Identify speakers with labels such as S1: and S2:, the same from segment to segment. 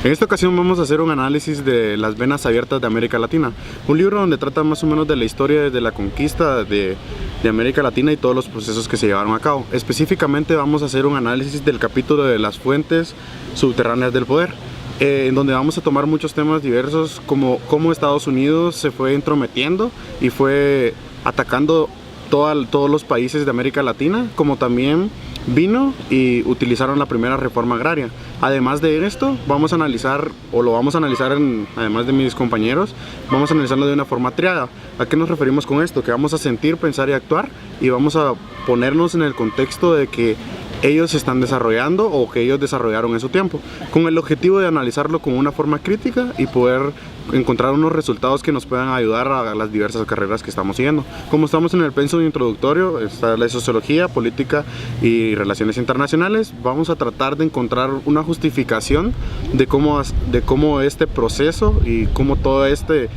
S1: En esta ocasión vamos a hacer un análisis de Las venas abiertas de América Latina, un libro donde trata más o menos de la historia desde la conquista de América Latina y todos los procesos que se llevaron a cabo. Específicamente vamos a hacer un análisis del capítulo de las fuentes subterráneas del poder, en donde vamos a tomar muchos temas diversos, como cómo Estados Unidos se fue entrometiendo y fue atacando todos los países de América Latina, como también vino y utilizaron la primera reforma agraria. Además de esto, vamos a analizar, o lo vamos a analizar además de mis compañeros, vamos a analizarlo de una forma triada. ¿A qué nos referimos con esto? Que vamos a sentir, pensar y actuar, y vamos a ponernos en el contexto de que ellos se están desarrollando o que ellos desarrollaron en su tiempo, con el objetivo de analizarlo con una forma crítica y poder encontrar unos resultados que nos puedan ayudar a las diversas carreras que estamos siguiendo. Como estamos en el pensum introductorio, está la sociología, política y relaciones internacionales, vamos a tratar de encontrar una justificación de cómo este proceso y cómo todo este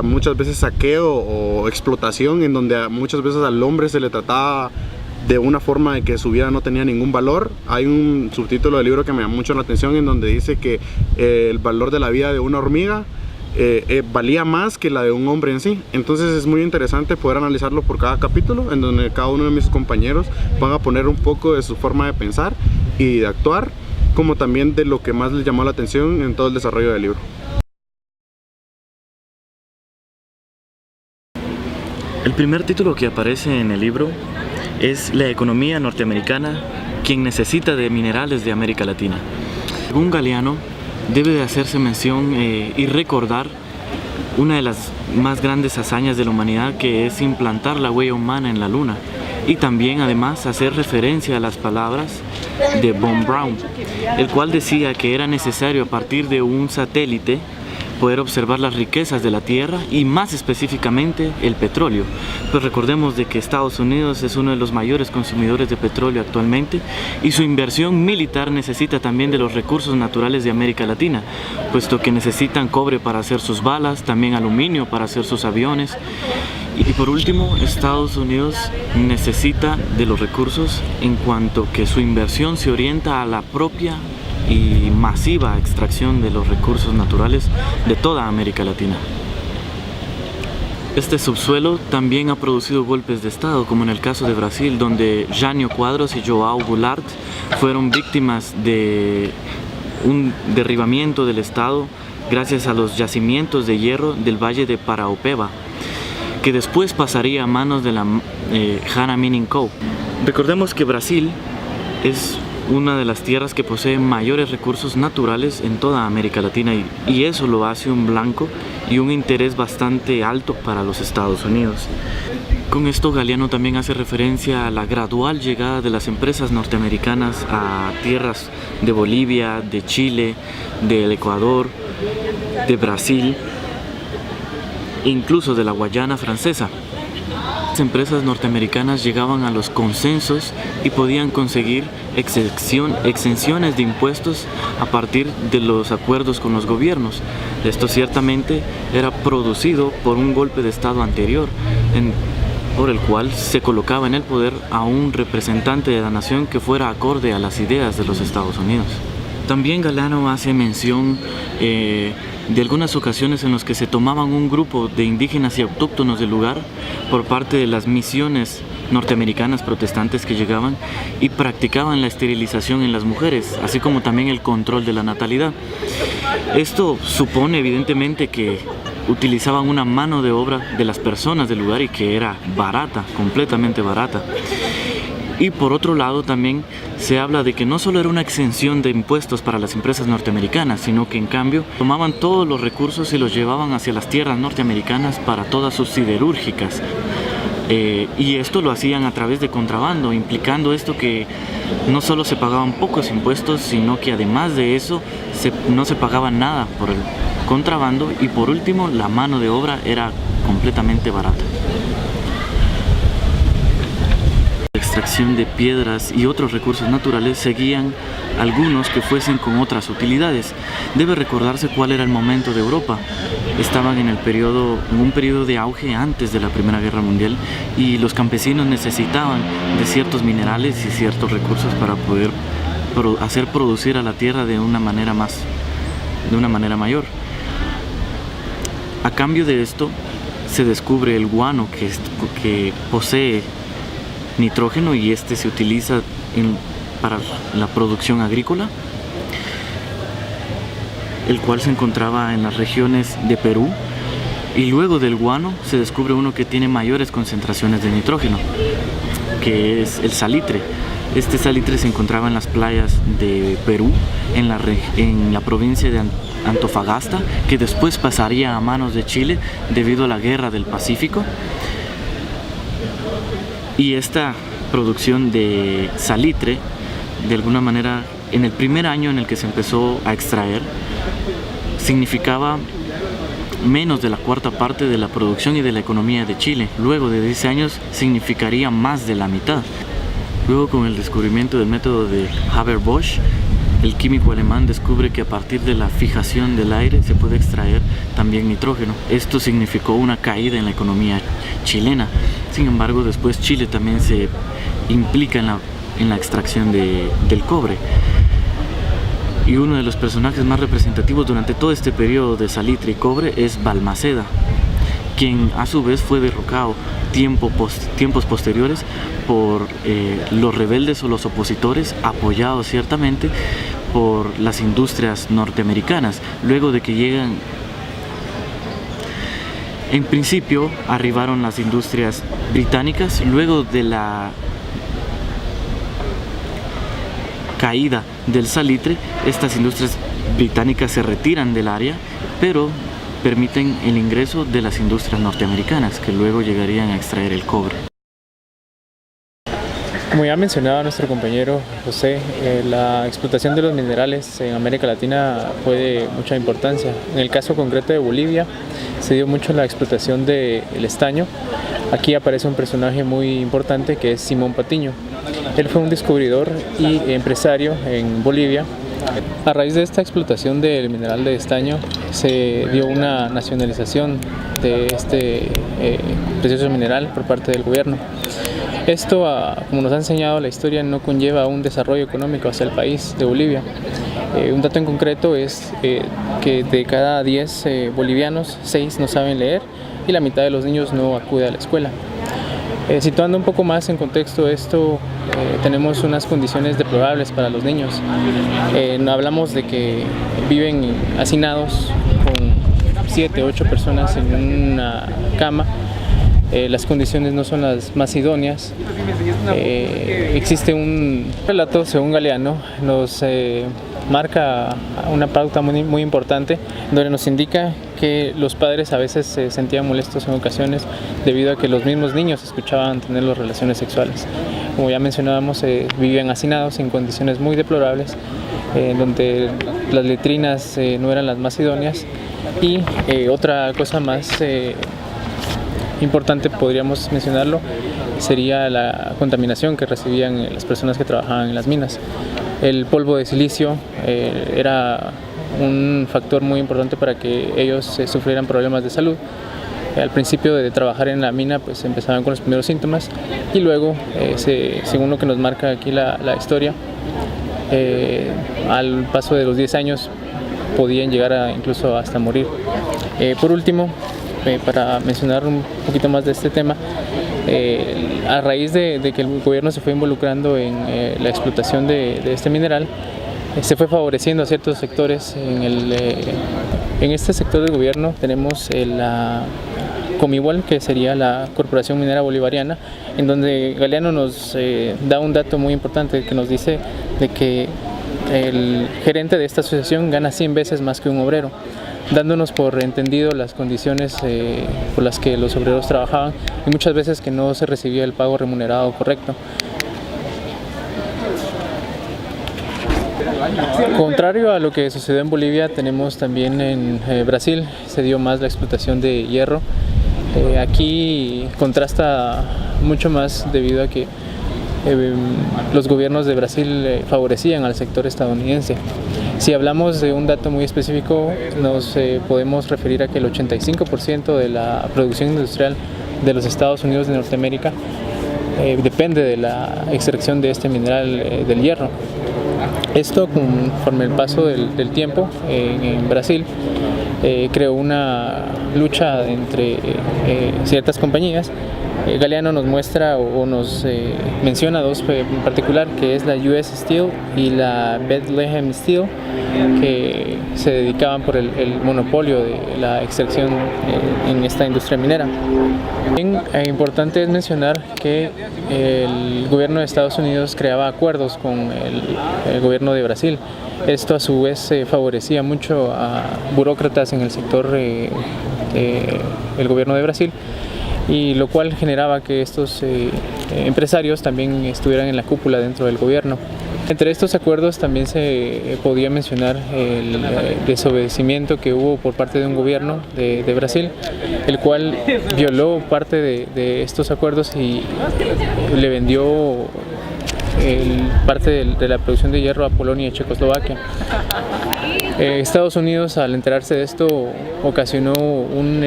S1: muchas veces saqueo o explotación, en donde muchas veces al hombre se le trataba de una forma de que su vida no tenía ningún valor. Hay un subtítulo del libro que me llama mucho la atención, en donde dice que el valor de la vida de una hormiga valía más que la de un hombre en sí. Entonces es muy interesante poder analizarlo por cada capítulo, en donde cada uno de mis compañeros van a poner un poco de su forma de pensar y de actuar, como también de lo que más les llamó la atención en todo el desarrollo del libro.
S2: El primer título que aparece en el libro es La economía norteamericana, quien necesita de minerales de América Latina. Según Galeano, debe de hacerse mención y recordar una de las más grandes hazañas de la humanidad, que es implantar la huella humana en la Luna, y también además hacer referencia a las palabras de Von Braun, el cual decía que era necesario a partir de un satélite poder observar las riquezas de la tierra y más específicamente el petróleo. Pues recordemos de que Estados Unidos es uno de los mayores consumidores de petróleo actualmente, y su inversión militar necesita también de los recursos naturales de América Latina, puesto que necesitan cobre para hacer sus balas, también aluminio para hacer sus aviones. Y por último, Estados Unidos necesita de los recursos en cuanto que su inversión se orienta a la propia y masiva extracción de los recursos naturales de toda América Latina. Este subsuelo también ha producido golpes de Estado, como en el caso de Brasil, donde Jânio Quadros y João Goulart fueron víctimas de un derribamiento del Estado gracias a los yacimientos de hierro del Valle de Paraopeba, que después pasaría a manos de la Hana Mining Co. Recordemos que Brasil es una de las tierras que posee mayores recursos naturales en toda América Latina, y eso lo hace un blanco y un interés bastante alto para los Estados Unidos. Con esto Galeano también hace referencia a la gradual llegada de las empresas norteamericanas a tierras de Bolivia, de Chile, del Ecuador, de Brasil, incluso de la Guayana Francesa. Las empresas norteamericanas llegaban a los consensos y podían conseguir exenciones de impuestos a partir de los acuerdos con los gobiernos. Esto ciertamente era producido por un golpe de Estado anterior, por el cual se colocaba en el poder a un representante de la nación que fuera acorde a las ideas de los Estados Unidos. También Galeano hace mención de algunas ocasiones en las que se tomaban un grupo de indígenas y autóctonos del lugar por parte de las misiones norteamericanas protestantes que llegaban y practicaban la esterilización en las mujeres, así como también el control de la natalidad. Esto supone evidentemente que utilizaban una mano de obra de las personas del lugar y que era barata, completamente barata. Y por otro lado también se habla de que no solo era una exención de impuestos para las empresas norteamericanas, sino que en cambio tomaban todos los recursos y los llevaban hacia las tierras norteamericanas para todas sus siderúrgicas. Y esto lo hacían a través de contrabando, implicando esto que no solo se pagaban pocos impuestos, sino que además de eso no se pagaba nada por el contrabando, y por último la mano de obra era completamente barata. La extracción de piedras y otros recursos naturales seguían algunos que fuesen con otras utilidades. Debe recordarse cuál era el momento de Europa. Estaban en un periodo de auge antes de la Primera Guerra Mundial, y los campesinos necesitaban de ciertos minerales y ciertos recursos para poder hacer producir a la tierra de una manera más de una manera mayor. A cambio de esto, se descubre el guano que posee nitrógeno, y este se utiliza para la producción agrícola, el cual se encontraba en las regiones de Perú. Y luego del guano se descubre uno que tiene mayores concentraciones de nitrógeno, que es el salitre. Este salitre se encontraba en las playas de Perú, en la provincia de Antofagasta, que después pasaría a manos de Chile debido a la Guerra del Pacífico. Y esta producción de salitre, de alguna manera, en el primer año en el que se empezó a extraer, significaba menos de la cuarta parte de la producción y de la economía de Chile. Luego de 10 años significaría más de la mitad. Luego, con el descubrimiento del método de Haber-Bosch, el químico alemán descubre que a partir de la fijación del aire se puede extraer también nitrógeno. Esto significó una caída en la economía chilena. Sin embargo, después Chile también se implica en la extracción del cobre. Y uno de los personajes más representativos durante todo este periodo de salitre y cobre es Balmaceda, quien a su vez fue derrocado tiempos posteriores por los rebeldes o los opositores, apoyados ciertamente por las industrias norteamericanas. Luego de que llegan, en principio arribaron las industrias británicas. Luego de la caída del salitre, estas industrias británicas se retiran del área, pero permiten el ingreso de las industrias norteamericanas, que luego llegarían a extraer el cobre.
S3: Como ya mencionaba nuestro compañero José, la explotación de los minerales en América Latina fue de mucha importancia. En el caso concreto de Bolivia, se dio mucho la explotación del estaño. Aquí aparece un personaje muy importante que es Simón Patiño. Él fue un descubridor y empresario en Bolivia. A raíz de esta explotación del mineral de estaño se dio una nacionalización de este precioso mineral por parte del gobierno. Esto, como nos ha enseñado la historia, no conlleva un desarrollo económico hacia el país de Bolivia. Un dato en concreto es que de cada 10 bolivianos, 6 no saben leer y la mitad de los niños no acude a la escuela. Situando un poco más en contexto esto, tenemos unas condiciones deplorables para los niños. No hablamos de que viven hacinados con 7 u 8 personas en una cama. Las condiciones no son las más idóneas. Existe un relato, según Galeano, nos marca una pauta muy importante, donde nos indica que los padres a veces se sentían molestos en ocasiones debido a que los mismos niños escuchaban tener las relaciones sexuales. Como ya mencionábamos, vivían hacinados en condiciones muy deplorables, donde las letrinas no eran las más idóneas. Y otra cosa más importante, podríamos mencionarlo, sería la contaminación que recibían las personas que trabajaban en las minas. El polvo de silicio era un factor muy importante para que ellos sufrieran problemas de salud. Al principio de trabajar en la mina, pues empezaban con los primeros síntomas y luego, según lo que nos marca aquí la historia, al paso de los 10 años podían llegar incluso hasta morir. Por último, para mencionar un poquito más de este tema, a raíz de que el gobierno se fue involucrando en la explotación de este mineral, se fue favoreciendo a ciertos sectores. En este sector del gobierno tenemos la Comibol, que sería la Corporación Minera Bolivariana, en donde Galeano nos da un dato muy importante que nos dice de que el gerente de esta asociación gana 100 veces más que un obrero, dándonos por entendido las condiciones por las que los obreros trabajaban y muchas veces que no se recibía el pago remunerado correcto. Contrario a lo que sucedió en Bolivia, tenemos también en Brasil, se dio más la explotación de hierro. Aquí contrasta mucho más debido a que los gobiernos de Brasil favorecían al sector estadounidense. Si hablamos de un dato muy específico, nos podemos referir a que el 85% de la producción industrial de los Estados Unidos de Norteamérica depende de la extracción de este mineral del hierro. Esto, conforme el paso del tiempo en Brasil, creó una lucha entre ciertas compañías. Galeano nos muestra o nos menciona dos en particular, que es la US Steel y la Bethlehem Steel, que se dedicaban por el monopolio de la extracción en esta industria minera. Bien, importante es mencionar que el gobierno de Estados Unidos creaba acuerdos con el gobierno de Brasil. Esto a su vez favorecía mucho a burócratas en el sector del gobierno de Brasil, y lo cual generaba que estos empresarios también estuvieran en la cúpula dentro del gobierno. Entre estos acuerdos también se podía mencionar el desobedecimiento que hubo por parte de un gobierno de Brasil, el cual violó parte de estos acuerdos y le vendió parte de la producción de hierro a Polonia y Checoslovaquia. Estados Unidos, al enterarse de esto, ocasionó un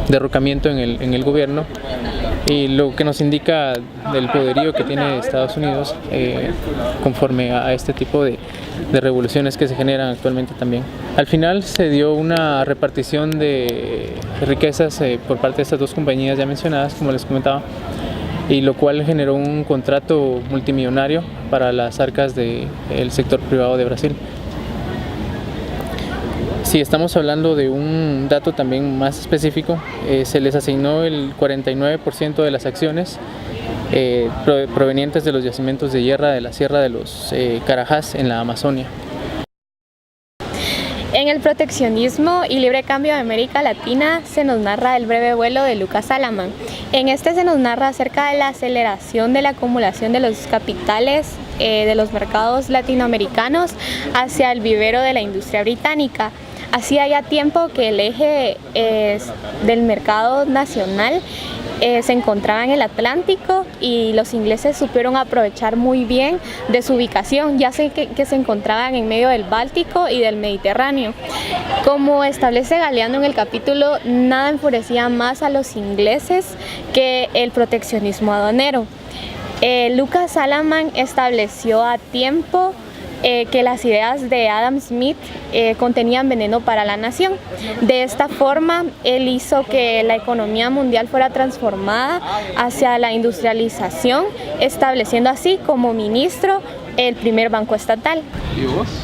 S3: derrocamiento en el gobierno, y lo que nos indica del poderío que tiene Estados Unidos conforme a este tipo de revoluciones que se generan actualmente también. Al final se dio una repartición de riquezas por parte de estas dos compañías ya mencionadas, como les comentaba, y lo cual generó un contrato multimillonario para las arcas del sector privado de Brasil. Si estamos hablando de un dato también más específico, se les asignó el 49% de las acciones provenientes de los yacimientos de hierro de la Sierra de los Carajás en la Amazonia.
S4: En el proteccionismo y libre cambio de América Latina se nos narra el breve vuelo de Lucas Salamann. En este se nos narra acerca de la aceleración de la acumulación de los capitales de los mercados latinoamericanos hacia el vivero de la industria británica. Hacía ya tiempo que el eje del mercado nacional se encontraba en el Atlántico, y los ingleses supieron aprovechar muy bien de su ubicación, ya sé que se encontraban en medio del Báltico y del Mediterráneo. Como establece Galeano en el capítulo, nada enfurecía más a los ingleses que el proteccionismo aduanero. Lucas Salamann estableció a tiempo que las ideas de Adam Smith contenían veneno para la nación. De esta forma, él hizo que la economía mundial fuera transformada hacia la industrialización, estableciendo así como ministro el primer banco estatal.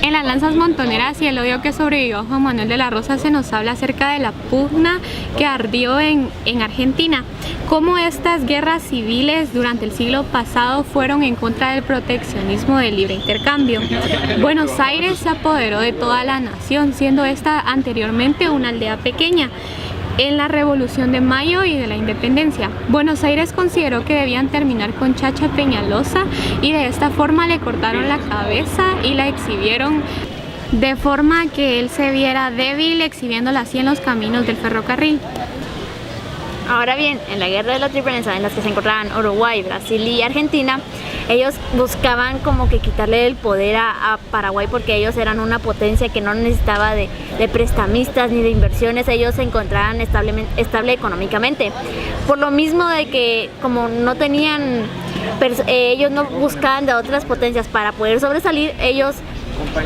S5: En las lanzas montoneras y el odio que sobrevivió a Juan Manuel de la Rosa se nos habla acerca de la pugna que ardió en Argentina, cómo estas guerras civiles durante el siglo pasado fueron en contra del proteccionismo del libre intercambio. Buenos Aires se apoderó de toda la nación, siendo esta anteriormente una aldea pequeña. En la Revolución de Mayo y de la Independencia, Buenos Aires consideró que debían terminar con Chacha Peñalosa, y de esta forma le cortaron la cabeza y la exhibieron de forma que él se viera débil, exhibiéndola así en los caminos del ferrocarril.
S6: Ahora bien, en la guerra de la Triple Alianza, en las que se encontraban Uruguay, Brasil y Argentina, ellos buscaban como que quitarle el poder a Paraguay, porque ellos eran una potencia que no necesitaba de prestamistas ni de inversiones. Ellos se encontraban estable económicamente. Por lo mismo de que como no tenían, ellos no buscaban de otras potencias para poder sobresalir, ellos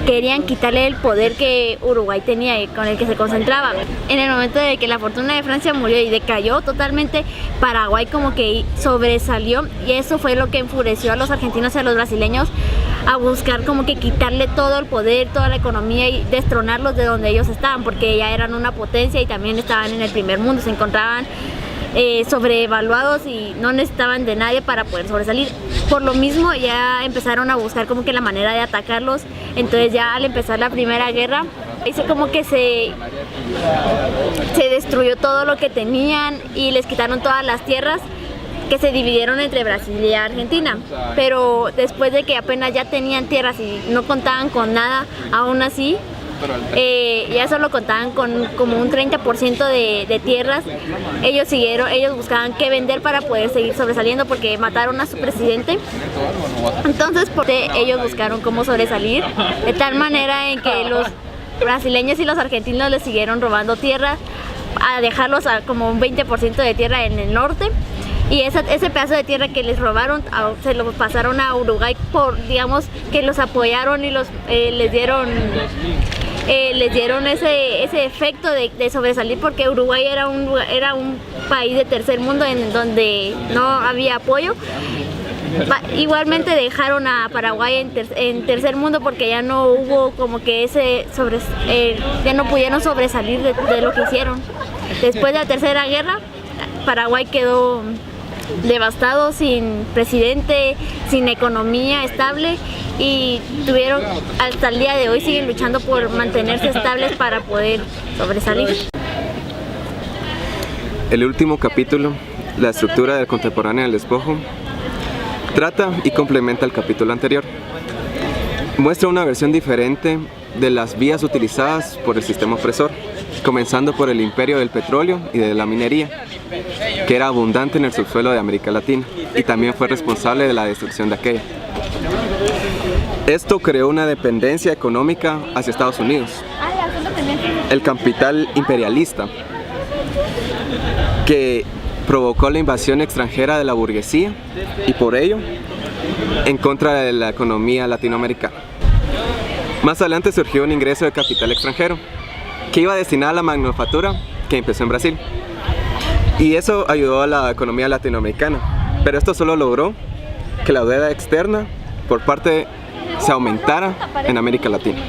S6: querían quitarle el poder que Uruguay tenía y con el que se concentraba. En el momento de que la fortuna de Francia murió y decayó totalmente, Paraguay como que sobresalió, y eso fue lo que enfureció a los argentinos y a los brasileños a buscar como que quitarle todo el poder, toda la economía y destronarlos de donde ellos estaban, porque ya eran una potencia y también estaban en el primer mundo, se encontraban sobrevaluados y no necesitaban de nadie para poder sobresalir. Por lo mismo ya empezaron a buscar como que la manera de atacarlos. Entonces ya al empezar la Primera Guerra, como que se destruyó todo lo que tenían y les quitaron todas las tierras, que se dividieron entre Brasil y Argentina. Pero después de que apenas ya tenían tierras y no contaban con nada, aún así ya solo contaban con como un 30% de tierras. Ellos buscaban qué vender para poder seguir sobresaliendo, porque mataron a su presidente. Entonces ellos buscaron cómo sobresalir, de tal manera en que los brasileños y los argentinos les siguieron robando tierras, a dejarlos a como un 20% de tierra en el norte. y ese pedazo de tierra que les robaron se lo pasaron a Uruguay por, digamos, que los apoyaron y les dieron ese efecto de sobresalir, porque Uruguay era un país de tercer mundo en donde no había apoyo. Igualmente dejaron a Paraguay en tercer mundo porque ya no hubo como que ya no pudieron sobresalir de lo que hicieron. Después de la Tercera Guerra, Paraguay quedó devastado, sin presidente, sin economía estable, y hasta el día de hoy siguen luchando por mantenerse estables para poder sobresalir.
S7: El último capítulo, la estructura del contemporáneo del despojo, trata y complementa el capítulo anterior. Muestra una versión diferente de las vías utilizadas por el sistema opresor, comenzando por el imperio del petróleo y de la minería, que era abundante en el subsuelo de América Latina y también fue responsable de la destrucción de aquella. Esto creó una dependencia económica hacia Estados Unidos, el capital imperialista, que provocó la invasión extranjera de la burguesía y por ello en contra de la economía latinoamericana. Más adelante surgió un ingreso de capital extranjero que iba destinado a la manufactura, que empezó en Brasil, y eso ayudó a la economía latinoamericana, pero esto solo logró que la deuda externa por parte se aumentara en América Latina.